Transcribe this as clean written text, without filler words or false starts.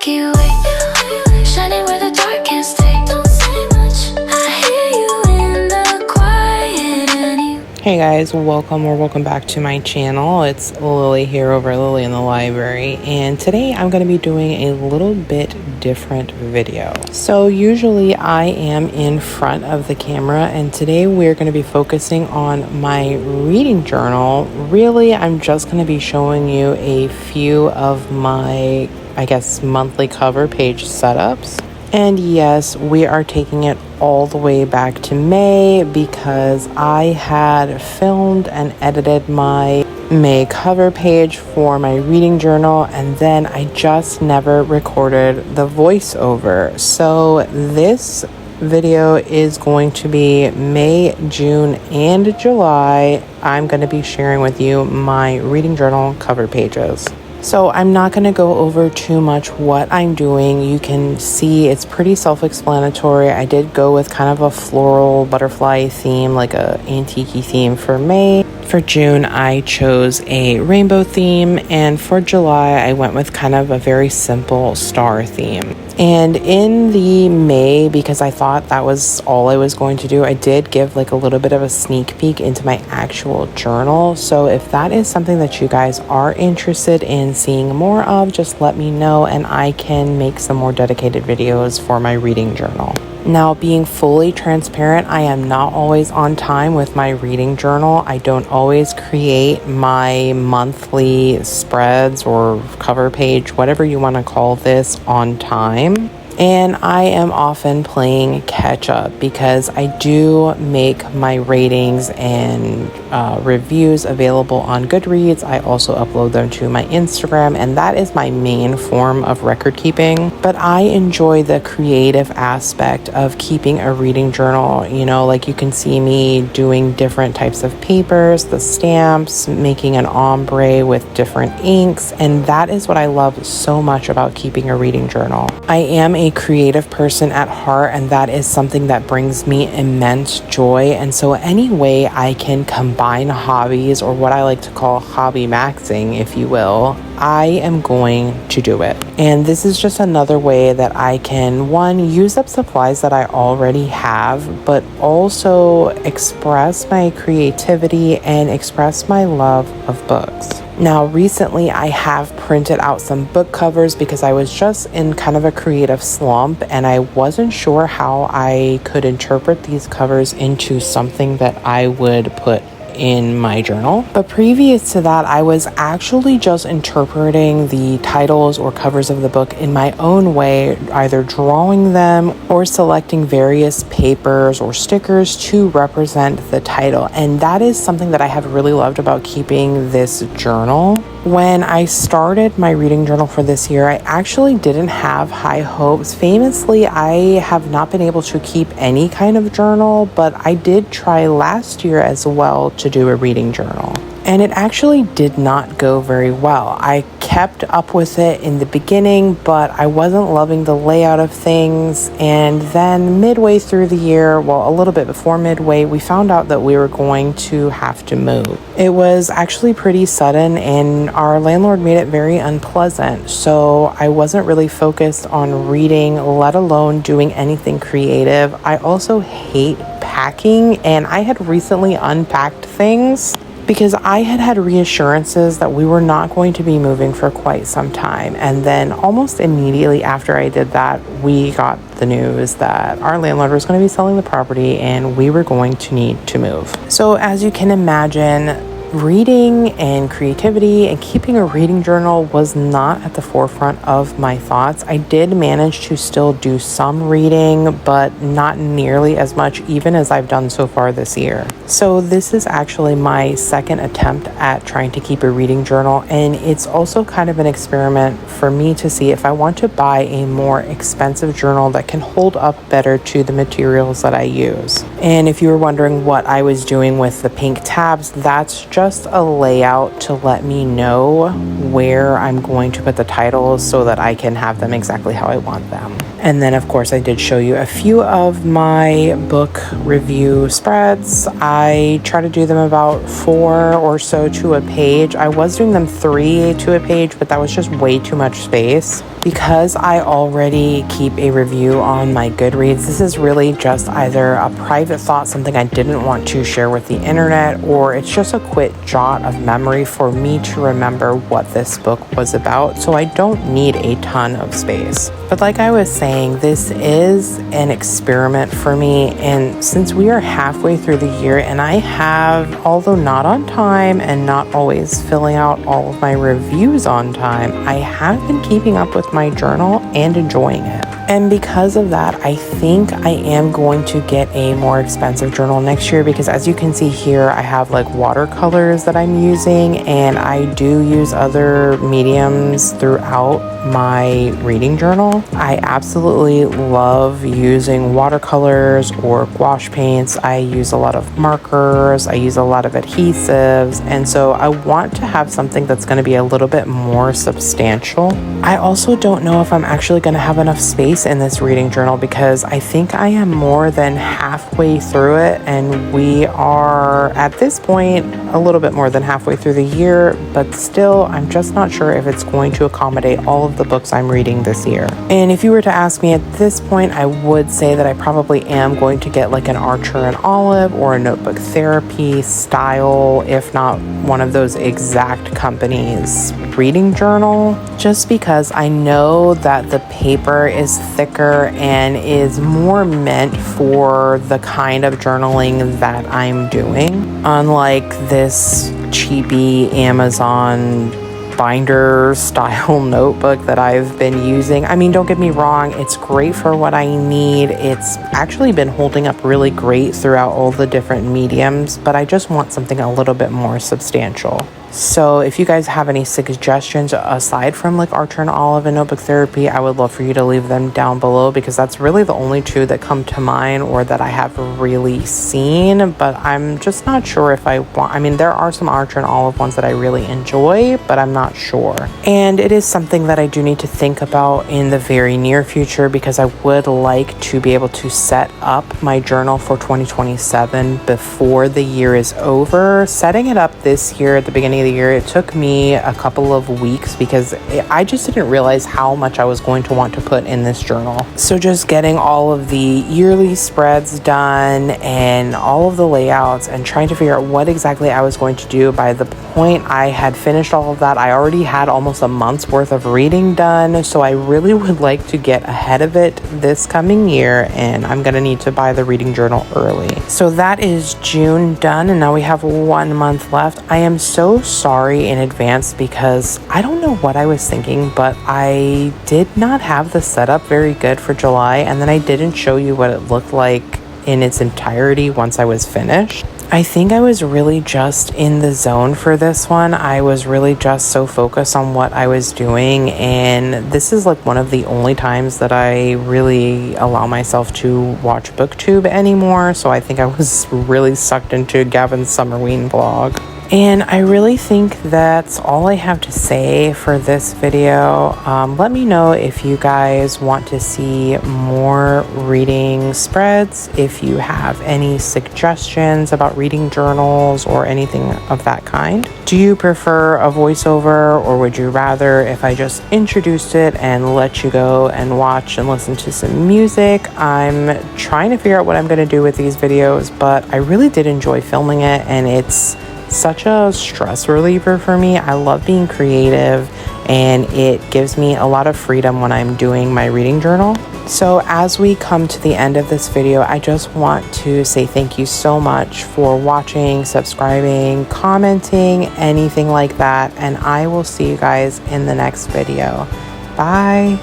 Milky Way, shining where the dark can't stay. Don't say much, I hear you in the quiet anyway. Hey guys, welcome back to my channel. It's Lily here over at Lily in the Library, and today I'm going to be doing a little bit different video. So usually I am in front of the camera, and today we're going to be focusing on my reading journal. Really, I'm just going to be showing you a few of my, monthly cover page setups. And yes, we are taking it all the way back to May because I had filmed and edited my May cover page for my reading journal, and then I just never recorded the voiceover. So this video is going to be May, June, and July. I'm going to be sharing with you my reading journal cover pages. So I'm not going to go over too much what I'm doing. You can see it's pretty self-explanatory. I did go with kind of a floral butterfly theme, like a antique-y theme for May. For June, I chose a rainbow theme, and for July, I went with kind of a very simple star theme. And in the May, because I thought that was all I was going to do, I did give like a little bit of a sneak peek into my actual journal. So if that is something that you guys are interested in seeing more of, just let me know and I can make some more dedicated videos for my reading journal. Now, being fully transparent, I am not always on time with my reading journal. I don't always create my monthly spreads or cover page, whatever you want to call this, on time. And I am often playing catch up because I do make my ratings and reviews available on Goodreads. I also upload them to my Instagram, and that is my main form of record keeping. But I enjoy the creative aspect of keeping a reading journal. You know, like you can see me doing different types of papers, the stamps, making an ombre with different inks, and that is what I love so much about keeping a reading journal. I am a creative person at heart, and that is something that brings me immense joy. And so any way I can combine hobbies, or what I like to call hobby maxing, if you will, I am going to do it. And this is just another way that I can, one, use up supplies that I already have, but also express my creativity and express my love of books. Now, recently I have printed out some book covers because I was just in kind of a creative slump and I wasn't sure how I could interpret these covers into something that I would put in my journal. But previous to that, I was actually just interpreting the titles or covers of the book in my own way, either drawing them or selecting various papers or stickers to represent the title. And that is something that I have really loved about keeping this journal. When I started my reading journal for this year, I actually didn't have high hopes. Famously, I have not been able to keep any kind of journal, but I did try last year as well to do a reading journal. And it actually did not go very well. I kept up with it in the beginning, but I wasn't loving the layout of things. And then midway through the year, well, a little bit before midway, we found out that we were going to have to move. It was actually pretty sudden, and our landlord made it very unpleasant. So I wasn't really focused on reading, let alone doing anything creative. I also hate packing, and I had recently unpacked things because I had reassurances that we were not going to be moving for quite some time. And then almost immediately after I did that, we got the news that our landlord was going to be selling the property and we were going to need to move. So as you can imagine, reading and creativity and keeping a reading journal was not at the forefront of my thoughts. I did manage to still do some reading, but not nearly as much even as I've done so far this year. So this is actually my second attempt at trying to keep a reading journal, and it's also kind of an experiment for me to see if I want to buy a more expensive journal that can hold up better to the materials that I use. And if you were wondering what I was doing with the pink tabs, that's just just a layout to let me know where I'm going to put the titles so that I can have them exactly how I want them. And then of course I did show you a few of my book review spreads. I try to do them about 4 or so to a page. I was doing them 3 to a page, but that was just way too much space. Because I already keep a review on my Goodreads, this is really just either a private thought, something I didn't want to share with the internet, or it's just a quick jot of memory for me to remember what this book was about, so I don't need a ton of space. But like I was saying, this is an experiment for me, and since we are halfway through the year and I have, although not on time and not always filling out all of my reviews on time, I have been keeping up with my journal and enjoying it. And because of that, I think I am going to get a more expensive journal next year, because as you can see here, I have like watercolors that I'm using, and I do use other mediums throughout my reading journal. I absolutely love using watercolors or gouache paints. I use a lot of markers, I use a lot of adhesives, and so I want to have something that's going to be a little bit more substantial. I also don't know if I'm actually going to have enough space in this reading journal, because I think I am more than halfway through it, and we are at this point a little bit more than halfway through the year, but still I'm just not sure if it's going to accommodate all of the books I'm reading this year. And if you were to ask me at this point, I would say that I probably am going to get like an Archer and Olive or a Notebook Therapy style, if not one of those exact companies' reading journal, just because I know that the paper is thicker and is more meant for the kind of journaling that I'm doing, unlike this cheapy Amazon binder style notebook that I've been using. I mean, don't get me wrong, it's great for what I need. It's actually been holding up really great throughout all the different mediums, but I just want something a little bit more substantial. So if you guys have any suggestions aside from like Archer and Olive and Notebook Therapy, I would love for you to leave them down below, because that's really the only 2 that come to mind or that I have really seen, but I'm just not sure if I want. I mean, there are some Archer and Olive ones that I really enjoy, but I'm not sure. And it is something that I do need to think about in the very near future, because I would like to be able to set up my journal for 2027 before the year is over. Setting it up this year at the beginning of the year, it took me a couple of weeks because I just didn't realize how much I was going to want to put in this journal. So just getting all of the yearly spreads done and all of the layouts and trying to figure out what exactly I was going to do. By the point I had finished all of that, I already had almost a month's worth of reading done. So I really would like to get ahead of it this coming year, and I'm gonna need to buy the reading journal early. So that is June done, and now we have 1 month left. I am so sorry in advance because I don't know what I was thinking, but I did not have the setup very good for July, and then I didn't show you what it looked like in its entirety once I was finished. I think I was really just in the zone for this one. I was really just so focused on what I was doing, and this is like one of the only times that I really allow myself to watch BookTube anymore, so I think I was really sucked into Gavin's Summerween vlog. And I really think that's all I have to say for this video. Let me know if you guys want to see more reading spreads, if you have any suggestions about reading journals or anything of that kind. Do you prefer a voiceover, or would you rather if I just introduced it and let you go and watch and listen to some music? I'm trying to figure out what I'm going to do with these videos, but I really did enjoy filming it, and it's such a stress reliever for me. I love being creative, and it gives me a lot of freedom when I'm doing my reading journal. So as we come to the end of this video, I just want to say thank you so much for watching, subscribing, commenting, anything like that, and I will see you guys in the next video. Bye.